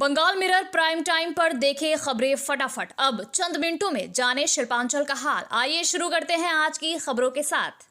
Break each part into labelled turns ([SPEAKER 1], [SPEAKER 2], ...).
[SPEAKER 1] Bengal mirror prime time पर देखें खबरें फटाफट। अब चंद मिनटों में जाने शिल्पांचल का हाल। आइए शुरू करते हैं आज की खबरों के साथ।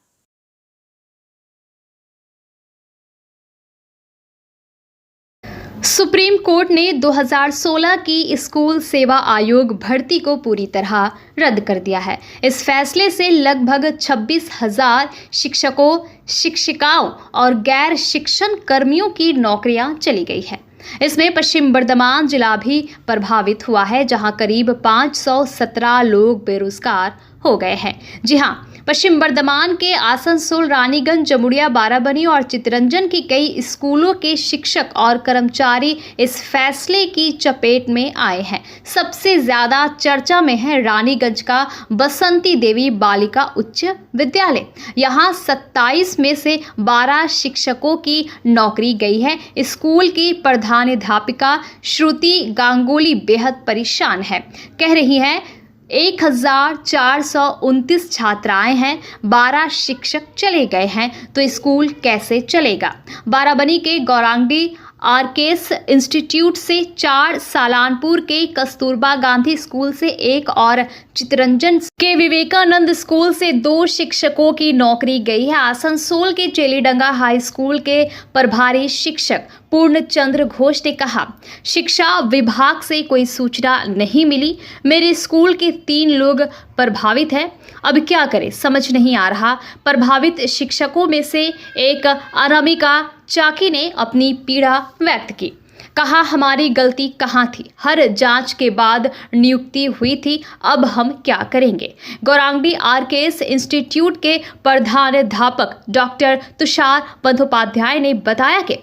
[SPEAKER 1] सुप्रीम कोर्ट ने 2016 की स्कूल सेवा आयोग भर्ती को पूरी तरह रद्द कर दिया है। इस फैसले से लगभग 26,000 शिक्षकों, शिक्षिकाओं और गैर शिक्षण कर्मियों की नौकरियां चली गई है। इसमें पश्चिम बर्धमान जिला भी प्रभावित हुआ है, जहां करीब 517 लोग बेरोजगार हो गए हैं। जी हां, पश्चिम बर्धमान के आसनसोल, रानीगंज, जमुड़िया, बाराबनी और चितरंजन की कई स्कूलों के शिक्षक और कर्मचारी इस फैसले की चपेट में आए हैं। सबसे ज्यादा चर्चा में है रानीगंज का बसंती देवी बालिका उच्च विद्यालय। यहाँ 27 में से 12 शिक्षकों की नौकरी गई है। स्कूल की प्रधानाध्यापिका श्रुति गांगुली बेहद परेशान है। कह रही है 1429 छात्राएं हैं, 12 शिक्षक चले गए हैं तो स्कूल कैसे चलेगा। बाराबनी के गौरांगी आरकेएस इंस्टीट्यूट से 4, सालानपुर के कस्तूरबा गांधी स्कूल से 1 और चितरंजन के विवेकानंद स्कूल से 2 शिक्षकों की नौकरी गई है। आसनसोल के चेलीडंगा हाई स्कूल के प्रभारी शिक्षक पूर्णचंद्र घोष ने कहा, शिक्षा विभाग से कोई सूचना नहीं मिली। मेरे स्कूल के 3 लोग प्रभावित हैं, अब क्या करें समझ नहीं आ रहा। प्रभावित शिक्षकों में से एक अनामिका चाकी ने अपनी पीड़ा व्यक्त की। कहा, हमारी गलती कहाँ थी? हर जांच के बाद नियुक्ति हुई थी, अब हम क्या करेंगे। गौरांगी आरकेएस इंस्टीट्यूट के प्रधानाध्यापक डॉक्टर तुषार बंदोपाध्याय ने बताया कि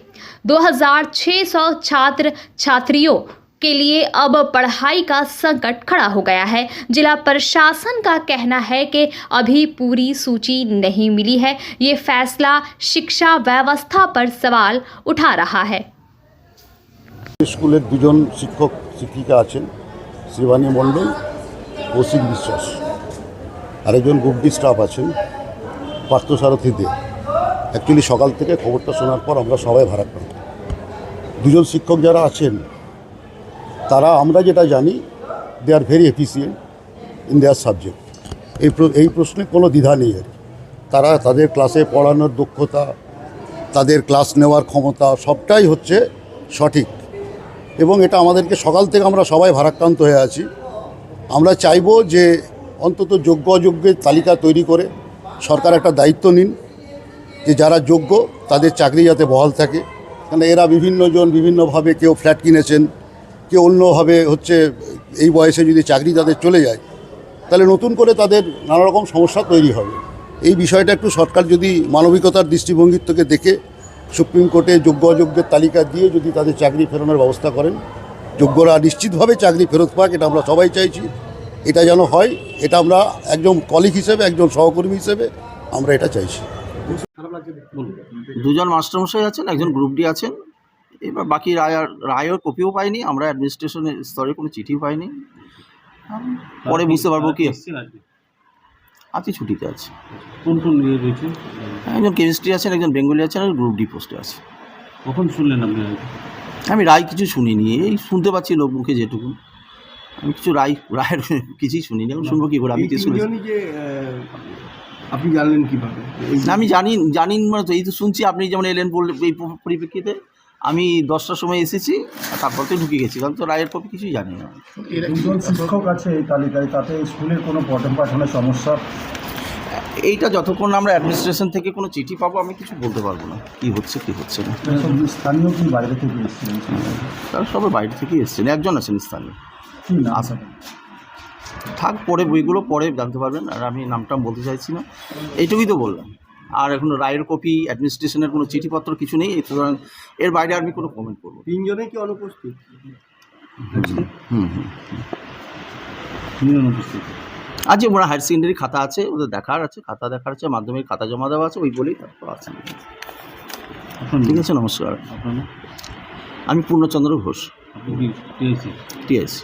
[SPEAKER 1] 2600 छात्र छात्रियों के लिए अब पढ़ाई का संकट खड़ा हो गया है। जिला प्रशासन का कहना है कि अभी पूरी सूची नहीं मिली है। ये फैसला शिक्षा व्यवस्था पर सवाल उठा रहा है।
[SPEAKER 2] स्कूलेर 2 शिक्षक शिक्षिका आছেন, শিবানী মণ্ডল, কৌশিক বিশ্বাস, আর একজন গ্রুপ ডি স্টাফ আছেন পার্থসারথী দে। অ্যাকচুয়ালি সকাল থেকে খবরটা শোনার পর আমরা সবাই ভারাক্রান্ত। 2 শিক্ষক যারা আছেন তারা আমরা যেটা জানি they are very efficient in their subject. এই প্রশ্নে কোনো দ্বিধা নেই। তারা তাদের ক্লাসে পড়ানোর দক্ষতা, তাদের ক্লাস নেওয়ার ক্ষমতা সবটাই হচ্ছে সঠিক এবং এটা আমাদেরকে সকাল থেকে আমরা সবাই ভারাক্রান্ত হয়ে আছি। আমরা চাইবো যে অন্তত যোগ্য অযোগ্যের তালিকা তৈরি করে সরকার একটা দায়িত্ব নিন যে যারা যোগ্য তাদের চাকরি যাতে বহাল থাকে। কারণ এরা বিভিন্নজন বিভিন্নভাবে কেউ ফ্ল্যাট কিনেছেন, কেউ অন্যভাবে হচ্ছে এই বয়সে যদি চাকরি তাদের চলে যায় তাহলে নতুন করে তাদের নানা রকম সমস্যা তৈরি হবে। এই বিষয়টা একটু সরকার যদি মানবিকতার দৃষ্টিভঙ্গির থেকে দেখে সুপ্রিম কোর্টে যোগ্য অযোগ্যের তালিকা দিয়ে যদি তাদের চাকরি ফেরানোর ব্যবস্থা করেন, যোগ্যরা নিশ্চিতভাবে চাকরি ফেরত পাক, এটা আমরা সবাই চাইছি। এটা যেন হয়, এটা আমরা একজন কলিগ হিসেবে, একজন সহকর্মী হিসেবে আমরা এটা চাইছি।
[SPEAKER 3] 2 মাস্টারমশাই আছেন, একজন গ্রুপ ডি আছেন। এবার বাকি রায়ের কপিও পাইনি, আমরা অ্যাডমিনিস্ট্রেশনের স্তরে কোনো চিঠিও পাইনি। পরে বুঝতে পারবো কি আজকে ছুটিতে আছে।
[SPEAKER 4] কোন কোন নিয়ে রয়েছে?
[SPEAKER 3] একজন কেমিস্ট্রি আছেন, একজন বেঙ্গলি আছেন, আর গ্রুপ ডি পোস্টে আছে।
[SPEAKER 4] কখন শুনলেন আপনি?
[SPEAKER 3] আমি রায় কিছু শুনিনি, এই শুনতে পাচ্ছি লোক মুখে যেটুকু। আমি কিছু রায়ের কিছুই শুনিনি, এখন শুনবো কী করে? আমি কিছু
[SPEAKER 4] আপনি জানলেন কীভাবে?
[SPEAKER 3] আমি জানি মানে তো এই তো শুনছি, আপনি যেমন এলেন বললেন, এই পরিপ্রেক্ষিতে আমি 10টার সময় এসেছি, তারপর তো ঢুকে গেছি, কারণ তো রায়ের কপি কিছুই জানি না।
[SPEAKER 5] দুজন শিক্ষক আছে এই তালিকায়, তাতে স্কুলের কোনো পঠন পাঠনের সমস্যা?
[SPEAKER 3] এইটা যতক্ষণ আমরা অ্যাডমিনিস্ট্রেশন থেকে কোনো চিঠি পাবো আমি কিছু বলতে পারবো না কী হচ্ছে কী হচ্ছে না।
[SPEAKER 5] স্থানীয় কি বাইরে থেকে এসেছিলেন?
[SPEAKER 3] তারা সবাই বাইরে থেকেই এসছেন, একজন আছেন স্থানীয়।
[SPEAKER 5] কি না আসা
[SPEAKER 3] থাক, পরে বইগুলো পরে জানতে পারবেন, আর আমি নামটা বলতে চাইছি না, এইটুকুই তো বললাম। আর এখন রায়ের কপি, অ্যাডমিনিস্ট্রেশনের কোনো চিঠিপত্র কিছু নেই, সুতরাং এর বাইরে আমি কোনো কমেন্ট করবো।
[SPEAKER 4] 3 জনেই কি অনুপস্থিত?
[SPEAKER 3] আজকে ওরা হায়ার সেকেন্ডারি খাতা আছে, ওদের দেখার আছে, খাতা দেখার আছে, মাধ্যমিক খাতা জমা দেওয়া আছে, ওই বলেই তারপর আছে। ঠিক আছে, নমস্কার। আমি পূর্ণচন্দ্র ঘোষ, টিআইসি।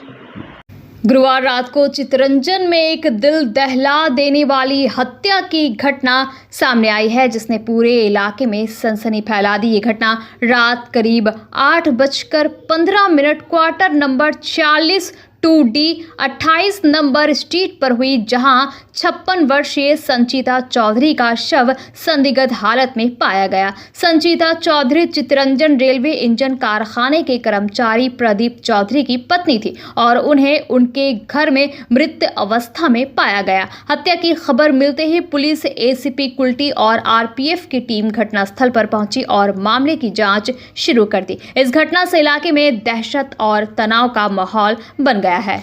[SPEAKER 1] गुरुवार रात को चितरंजन में एक दिल दहला देने वाली हत्या की घटना सामने आई है, जिसने पूरे इलाके में सनसनी फैला दी। ये घटना रात करीब 8:15 quarter number 40 2D 28 number street पर हुई, जहां 56 वर्षीय संचिता चौधरी का शव संदिग्ध हालत में पाया गया। संचिता चौधरी चितरंजन रेलवे इंजन कारखाने के कर्मचारी प्रदीप चौधरी की पत्नी थी और उन्हें उनके घर में मृत अवस्था में पाया गया। हत्या की खबर मिलते ही पुलिस, एसीपी कुल्टी और आरपीएफ की टीम घटनास्थल पर पहुंची और मामले की जांच शुरू कर दी। इस घटना से इलाके में दहशत और तनाव का माहौल बन गया है।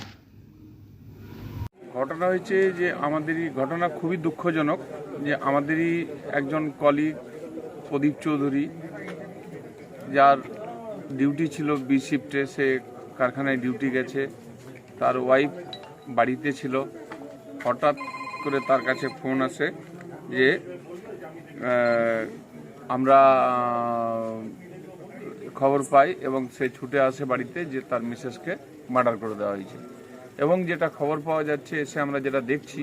[SPEAKER 6] ঘটনা হয়েছে যে আমাদেরই ঘটনা খুবই দুঃখজনক যে আমাদেরই একজন কলিগ প্রদীপ চৌধুরী, যার ডিউটি ছিল বি শিফটে, সে কারখানায় ডিউটি গেছে, তার ওয়াইফ বাড়িতে ছিল। হঠাৎ করে তার কাছে ফোন আসে যে আমরা খবর পাই এবং সে ছুটে আসে বাড়িতে যে তার মিসেসকে মার্ডার করে দেওয়া হয়েছে। এবং যেটা খবর পাওয়া যাচ্ছে, এসে আমরা যেটা দেখছি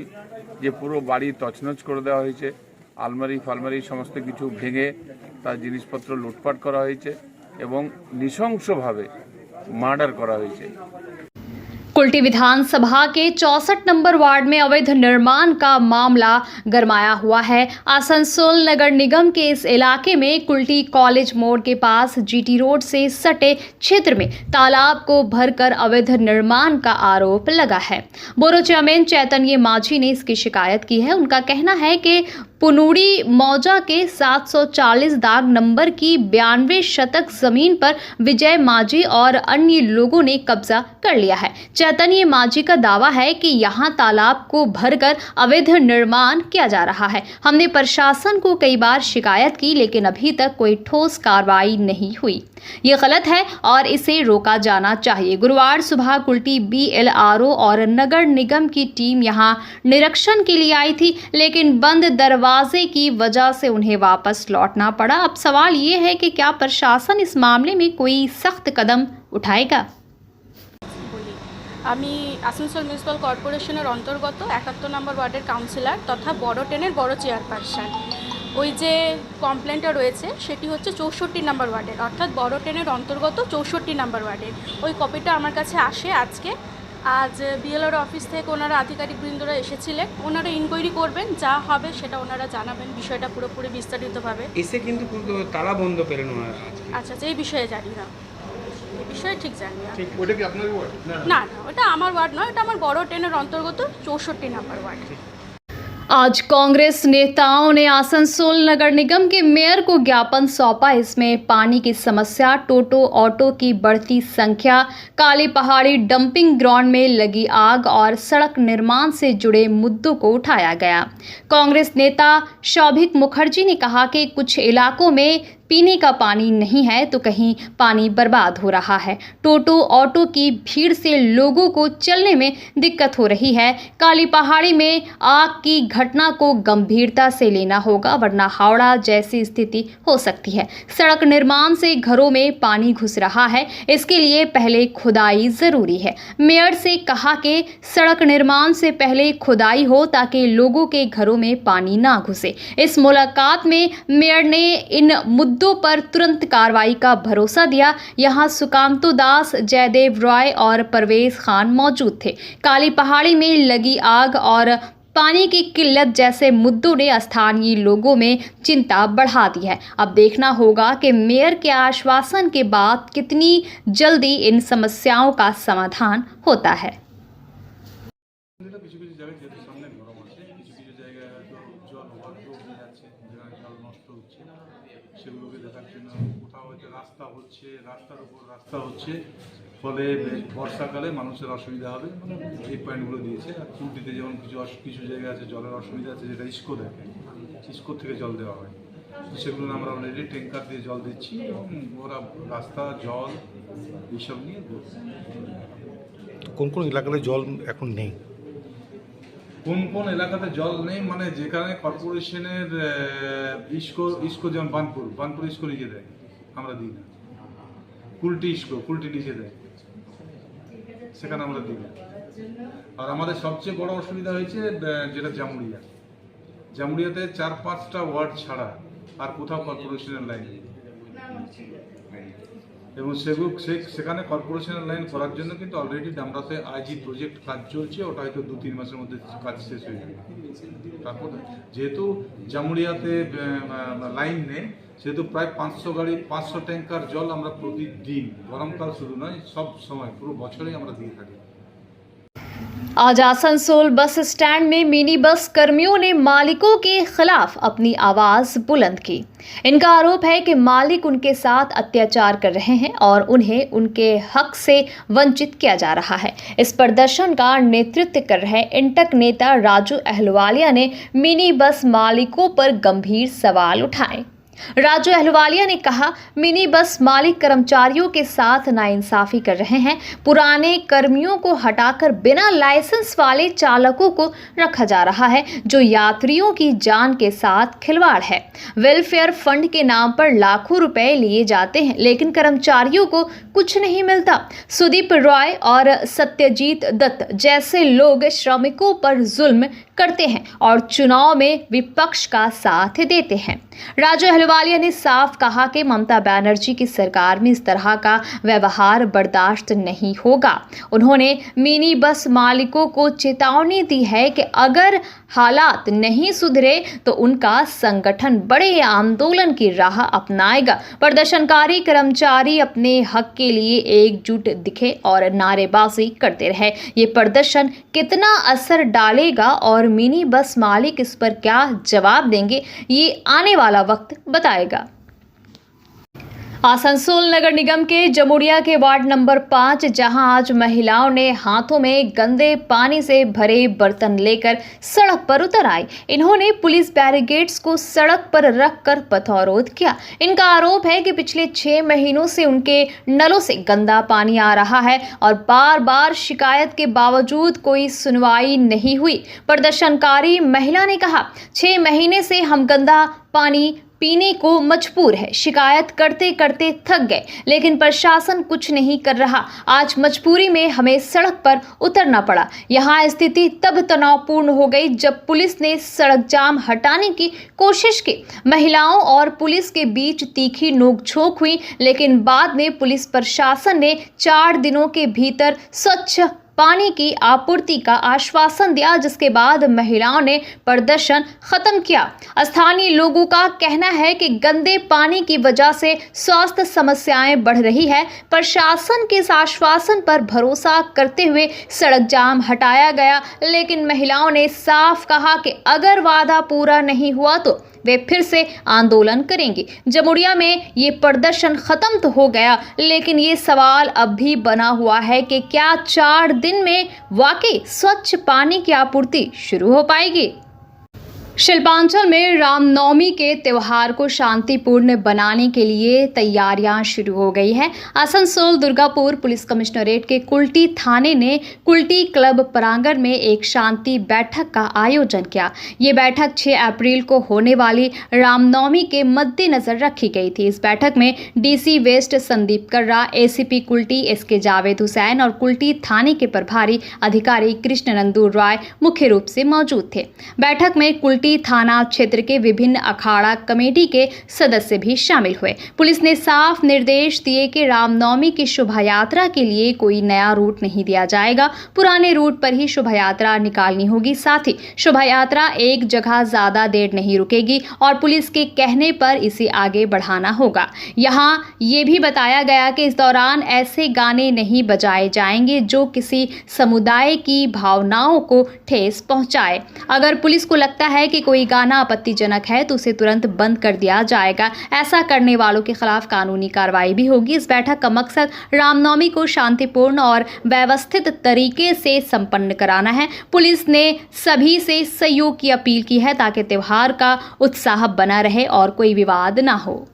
[SPEAKER 6] যে পুরো বাড়ি তছনছ করে দেওয়া হয়েছে, আলমারি ফালমারি সমস্ত কিছু ভেঙে তার জিনিসপত্র লুটপাট করা হয়েছে এবং নৃশংসভাবে মার্ডার করা হয়েছে।
[SPEAKER 1] कुल्टी विधानसभा के 64 नंबर वार्ड में अवैध निर्माण का मामला गरमाया हुआ है। आसनसोल नगर निगम के इस इलाके में कुल्टी कॉलेज मोड़ के पास जीटी रोड से सटे क्षेत्र में तालाब को भरकर अवैध निर्माण का आरोप लगा है। बोरो चेयरमैन चैतन्य माझी ने इसकी शिकायत की है। उनका कहना है कि पुनूड़ी मौजा के 740 दाग नंबर की 92 शतक जमीन पर विजय माझी और अन्य लोगों ने कब्जा कर लिया है। चैतन्य माझी का दावा है कि यहाँ तालाब को भरकर अवैध निर्माण किया जा रहा है। हमने प्रशासन को कई बार शिकायत की, लेकिन अभी तक कोई ठोस कार्रवाई नहीं हुई। ये गलत है और इसे रोका जाना चाहिए। गुरुवार सुबह कुल्टी BLRO और नगर निगम की टीम यहाँ निरीक्षण के लिए आई थी, लेकिन बंद दरवाजे की वजह से उन्हें वापस लौटना पड़ा। अब सवाल ये है कि क्या प्रशासन इस मामले में कोई सख्त कदम उठाएगा?
[SPEAKER 7] আমি আসানসোল মিউনিসিপ্যাল কর্পোরেশনের অন্তর্গত 71 নম্বর ওয়ার্ডের কাউন্সিলর তথা বড় টেনের বড় চেয়ারপারসন। ওই যে কমপ্লেনটা রয়েছে সেটি হচ্ছে 64 নম্বর ওয়ার্ডের, অর্থাৎ বড় টেনের অন্তর্গত 64 নম্বর ওয়ার্ডের। ওই কপিটা আমার কাছে আসে আজকে। আজ BLR অফিস থেকে ওনারা আধিকারিকবৃন্দরা এসেছিলেন, ওনারা ইনকোয়ারি করবেন, যা হবে সেটা ওনারা জানাবেন বিষয়টা পুরোপুরি বিস্তারিতভাবে।
[SPEAKER 8] এসে কিন্তু তালা বন্ধ পেলেন ওনারা।
[SPEAKER 7] আচ্ছা, এই বিষয়ে জানি না, এই বিষয়ে ঠিক জানি না।
[SPEAKER 8] ঠিক, ওটা কি আপনার ওয়ার্ড?
[SPEAKER 7] না না, ওটা আমার ওয়ার্ড নয়, ওটা আমার বড় টেনের অন্তর্গত 64 নম্বর ওয়ার্ড।
[SPEAKER 1] आज कांग्रेस नेताओं ने आसनसोल नगर निगम के मेयर को ज्ञापन सौंपा। इसमें पानी की समस्या, टोटो ऑटो की बढ़ती संख्या, काली पहाड़ी डंपिंग ग्राउंड में लगी आग और सड़क निर्माण से जुड़े मुद्दों को उठाया गया। कांग्रेस नेता शौभिक मुखर्जी ने कहा कि कुछ इलाकों में पीने का पानी नहीं है तो कहीं पानी बर्बाद हो रहा है। टोटो ऑटो की भीड़ से लोगों को चलने में दिक्कत हो रही है। काली पहाड़ी में आग की घटना को गंभीरता से लेना होगा, वरना हावड़ा जैसी स्थिति हो सकती है। सड़क निर्माण से घरों में पानी घुस रहा है, इसके लिए पहले खुदाई जरूरी है। मेयर से कहा कि सड़क निर्माण से पहले खुदाई हो ताकि लोगों के घरों में पानी ना घुसे। इस मुलाकात में मेयर ने इन मुद्दों पर तुरंत कार्रवाई का भरोसा दिया। यहाँ सुकांतो दास, जयदेव रॉय और परवेज खान मौजूद थे। काली पहाड़ी में लगी आग और पानी की किल्लत जैसे मुद्दों ने स्थानीय लोगों में चिंता बढ़ा दी है। अब देखना होगा कि मेयर के आश्वासन के बाद कितनी जल्दी इन समस्याओं का समाधान होता है।
[SPEAKER 9] সেগুলোকে দেখার জন্য কোথাও হয়তো রাস্তা হচ্ছে, রাস্তার উপর রাস্তা হচ্ছে, ফলে বর্ষাকালে মানুষের অসুবিধা হবে, মানে এই পয়েন্টগুলো দিয়েছে। আর কুলটিতে যেমন কিছু জায়গা আছে জলের অসুবিধা আছে, যেটা ইস্কো দেখে, ইস্কো থেকে জল দেওয়া হয়, সেগুলো আমরা অলরেডি ট্যাঙ্কার দিয়ে জল দিচ্ছি এবং ওরা রাস্তা, জল এইসব নিয়ে।
[SPEAKER 10] কোন কোন এলাকাতে জল এখন নেই?
[SPEAKER 9] কোন কোন এলাকাতে জল নেই মানে যেখানে কর্পোরেশনের ইস্কো যেমন বানপুর ইস্কো নিজে দেয়, আমরা দিই না। কুলটি ইস্কো, কুলটি নিজে দেয়, সেখানে আমরা দিই না। আর আমাদের সবচেয়ে বড় অসুবিধা হয়েছে যেটা জামুরিয়াতে 4-5টা ওয়ার্ড ছাড়া আর কোথাও কর্পোরেশনের লাইন নেই। এবং সেখানে কর্পোরেশনের লাইন করার জন্য কিন্তু অলরেডি ডামরাতে আইজি প্রজেক্ট কাজ চলছে, ওটা হয়তো 2-3 মাসের মধ্যে কাজ শেষ হয়ে যাবে। তারপর যেহেতু জামুরিয়াতে লাইন নেই, সেহেতু প্রায় 500 ট্যাঙ্কার জল আমরা প্রতিদিন, গরমকাল শুধু নয় সব সময় পুরো বছরেই আমরা দিয়ে থাকি।
[SPEAKER 1] आज आसनसोल बस स्टैंड में मिनी बस कर्मियों ने मालिकों के खिलाफ अपनी आवाज बुलंद की। इनका आरोप है कि मालिक उनके साथ अत्याचार कर रहे हैं और उन्हें उनके हक से वंचित किया जा रहा है। इस प्रदर्शन का नेतृत्व कर रहे इंटक नेता राजू अहलुवालिया ने मिनी बस मालिकों पर गंभीर सवाल उठाए। राजू अहलुवालिया ने कहा, मिनी बस मालिक कर्मचारियों के साथ नाइंसाफी कर रहे हैं। पुराने कर्मियों को हटाकर बिना लाइसेंस वाले चालकों को रखा जा रहा है, जो यात्रियों की जान के साथ खिलवाड़ है। वेलफेयर फंड के नाम पर लाखों रुपए लिए जाते हैं, लेकिन कर्मचारियों को कुछ नहीं मिलता। सुदीप रॉय और सत्यजीत दत्त जैसे लोग श्रमिकों पर जुल्म करते हैं और चुनाव में विपक्ष का साथ देते हैं। राजू अहलुवालिया ने साफ कहा कि ममता बनर्जी की सरकार में इस तरह का व्यवहार बर्दाश्त नहीं होगा। उन्होंने मिनी बस मालिकों को चेतावनी दी है कि अगर हालात नहीं सुधरे तो उनका संगठन बड़े आंदोलन की राह अपनाएगा। प्रदर्शनकारी कर्मचारी अपने हक के लिए एकजुट दिखे और नारेबाजी करते रहे। ये प्रदर्शन कितना असर डालेगा और मिनी बस मालिक इस पर क्या जवाब देंगे, ये आने वाला वक्त बताएगा। आसनसोल नगर निगम के जमुड़िया के वार्ड नंबर 5, जहां आज महिलाओं ने हाथों में गंदे पानी से भरे बर्तन लेकर सड़क पर उतर आई। इन्होंने पुलिस बैरिकेड्स को सड़क पर रखकर पथावरोध किया। इनका आरोप है कि पिछले 6 महीनों से उनके नलों से गंदा पानी आ रहा है और बार बार शिकायत के बावजूद कोई सुनवाई नहीं हुई। प्रदर्शनकारी महिला ने कहा, 6 महीने से हम गंदा पानी पीने को मजबूर है। शिकायत करते करते थक गए, लेकिन प्रशासन कुछ नहीं कर रहा। आज मजबूरी में हमें सड़क पर उतरना पड़ा। यहाँ स्थिति तब तनावपूर्ण हो गई जब पुलिस ने सड़क जाम हटाने की कोशिश की। महिलाओं और पुलिस के बीच तीखी नोकझोंक हुई, लेकिन बाद में पुलिस प्रशासन ने 4 दिनों के भीतर स्वच्छ पानी की आपूर्ति का आश्वासन दिया, जिसके बाद महिलाओं ने प्रदर्शन खत्म किया। स्थानीय लोगों का कहना है कि गंदे पानी की वजह से स्वास्थ्य समस्याएं बढ़ रही है। प्रशासन के इस आश्वासन पर भरोसा करते हुए सड़क जाम हटाया गया, लेकिन महिलाओं ने साफ कहा कि अगर वादा पूरा नहीं हुआ तो वे फिर से आंदोलन करेंगे। जमुड़िया में ये प्रदर्शन खत्म तो हो गया, लेकिन ये सवाल अब भी बना हुआ है कि क्या 4 दिन में वाकई स्वच्छ पानी की आपूर्ति शुरू हो पाएगी। शिल्पांचल में रामनवमी के त्यौहार को शांतिपूर्ण बनाने के लिए तैयारियां शुरू हो गई है। आसनसोल दुर्गापुर पुलिस कमिश्नरेट के कुल्टी थाने ने कुल्टी क्लब प्रांगण में एक शांति बैठक का आयोजन किया। ये बैठक 6 अप्रैल को होने वाली रामनवमी के मद्देनजर रखी गई थी। इस बैठक में डीसी वेस्ट संदीप कर्रा, एसीपी कुल्टी SK जावेद हुसैन और कुल्टी थाने के प्रभारी अधिकारी कृष्णनंदू रॉय मुख्य रूप से मौजूद थे। बैठक में कुल्टी थाना क्षेत्र के विभिन्न अखाड़ा कमेटी के सदस्य भी शामिल हुए। पुलिस ने साफ निर्देश दिए कि रामनवमी की शोभा यात्रा के लिए कोई नया रूट नहीं दिया जाएगा, पुराने रूट पर ही शोभा यात्रा निकालनी होगी। साथ ही शोभा यात्रा एक जगह ज्यादा देर नहीं रुकेगी और पुलिस के कहने पर इसे आगे बढ़ाना होगा। यहाँ ये भी बताया गया कि इस दौरान ऐसे गाने नहीं बजाए जाएंगे जो किसी समुदाय की भावनाओं को ठेस पहुंचाए। अगर पुलिस को लगता है कि कोई गाना आपत्तिजनक है तो उसे तुरंत बंद कर दिया जाएगा। ऐसा करने वालों के खिलाफ कानूनी कार्रवाई भी होगी। इस बैठक का मकसद रामनवमी को शांतिपूर्ण और व्यवस्थित तरीके से संपन्न कराना है। पुलिस ने सभी से सहयोग की अपील की है ताकि त्योहार का उत्साह बना रहे और कोई विवाद ना हो।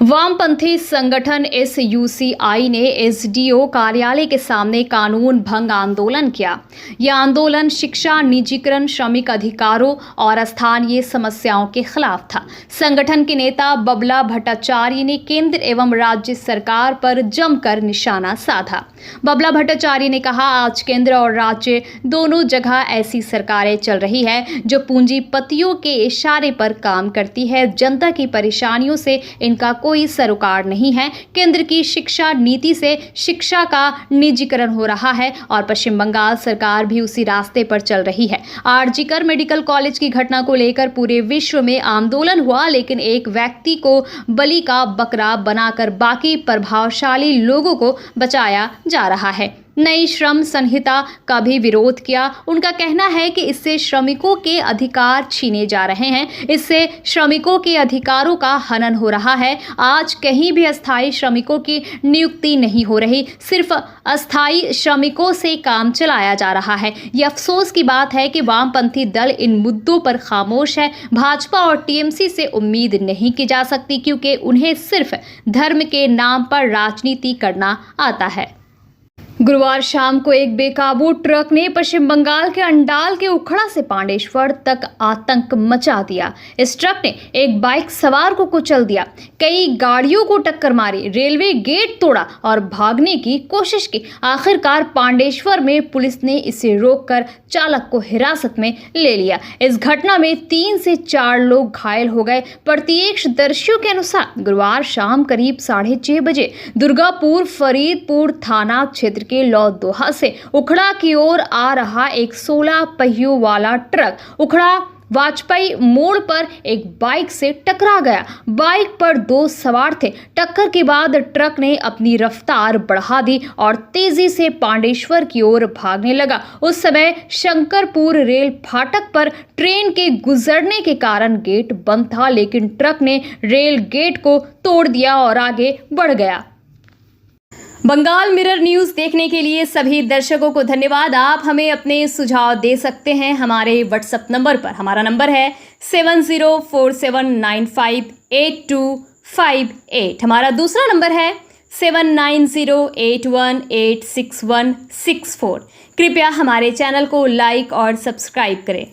[SPEAKER 1] वामपंथी संगठन SUCI ने SDO कार्यालय के सामने कानून भंग आंदोलन किया। यह आंदोलन शिक्षा, निजीकरण, श्रमिक अधिकारों और स्थानीय समस्याओं के खिलाफ था। संगठन के नेता बबला भट्टाचार्य ने केंद्र एवं राज्य सरकार पर जमकर निशाना साधा। बबला भट्टाचार्य ने कहा, आज केंद्र और राज्य दोनों जगह ऐसी सरकारें चल रही है जो पूंजीपतियों के इशारे पर काम करती है। जनता की परेशानियों से इनका कोई सरोकार नहीं है। केंद्र की शिक्षा नीति से शिक्षा का निजीकरण हो रहा है और पश्चिम बंगाल सरकार भी उसी रास्ते पर चल रही है। आरजीकर मेडिकल कॉलेज की घटना को लेकर पूरे विश्व में आंदोलन हुआ, लेकिन एक व्यक्ति को बलि का बकरा बनाकर बाकी प्रभावशाली लोगों को बचाया जा रहा है। नई श्रम संहिता का भी विरोध किया। उनका कहना है कि इससे श्रमिकों के अधिकार छीने जा रहे हैं, इससे श्रमिकों के अधिकारों का हनन हो रहा है। आज कहीं भी अस्थायी श्रमिकों की नियुक्ति नहीं हो रही, सिर्फ अस्थायी श्रमिकों से काम चलाया जा रहा है। यह अफसोस की बात है कि वामपंथी दल इन मुद्दों पर खामोश है। भाजपा और टीएमसी से उम्मीद नहीं की जा सकती, क्योंकि उन्हें सिर्फ धर्म के नाम पर राजनीति करना आता है। गुरुवार शाम को एक बेकाबू ट्रक ने पश्चिम बंगाल के अंडाल के उखड़ा से पांडेश्वर तक आतंक मचा दिया। इस ट्रक ने एक बाइक सवार को कुचल दिया, कई गाड़ियों को टक्कर मारी, रेलवे गेट तोड़ा और भागने की कोशिश की। आखिरकार पांडेश्वर में पुलिस ने इसे रोककर चालक को हिरासत में ले लिया। इस घटना में 3 से 4 लोग घायल हो गए। प्रत्यक्षदर्शियों के अनुसार गुरुवार शाम करीब 6:30 बजे दुर्गापुर फरीदपुर थाना क्षेत्र के लौदोहा से उखड़ा की ओर आ रहा एक 16 पहियों वाला ट्रक उखड़ा वाजपेयी मोड़ पर एक बाइक से टकरा गया। बाइक पर 2 सवार थे। टक्कर के बाद ट्रक ने अपनी रफ्तार बढ़ा दी और तेजी से पांडेश्वर की ओर भागने लगा। उस समय शंकरपुर रेल फाटक पर ट्रेन के गुजरने के कारण गेट बंद था, लेकिन ट्रक ने रेल गेट को तोड़ दिया और आगे बढ़ गया। बंगाल मिरर न्यूज़ देखने के लिए सभी दर्शकों को धन्यवाद। आप हमें अपने सुझाव दे सकते हैं हमारे व्हाट्सएप नंबर पर। हमारा नंबर है 7047958258। हमारा दूसरा नंबर है 7908186164। कृपया हमारे चैनल को लाइक और सब्सक्राइब करें।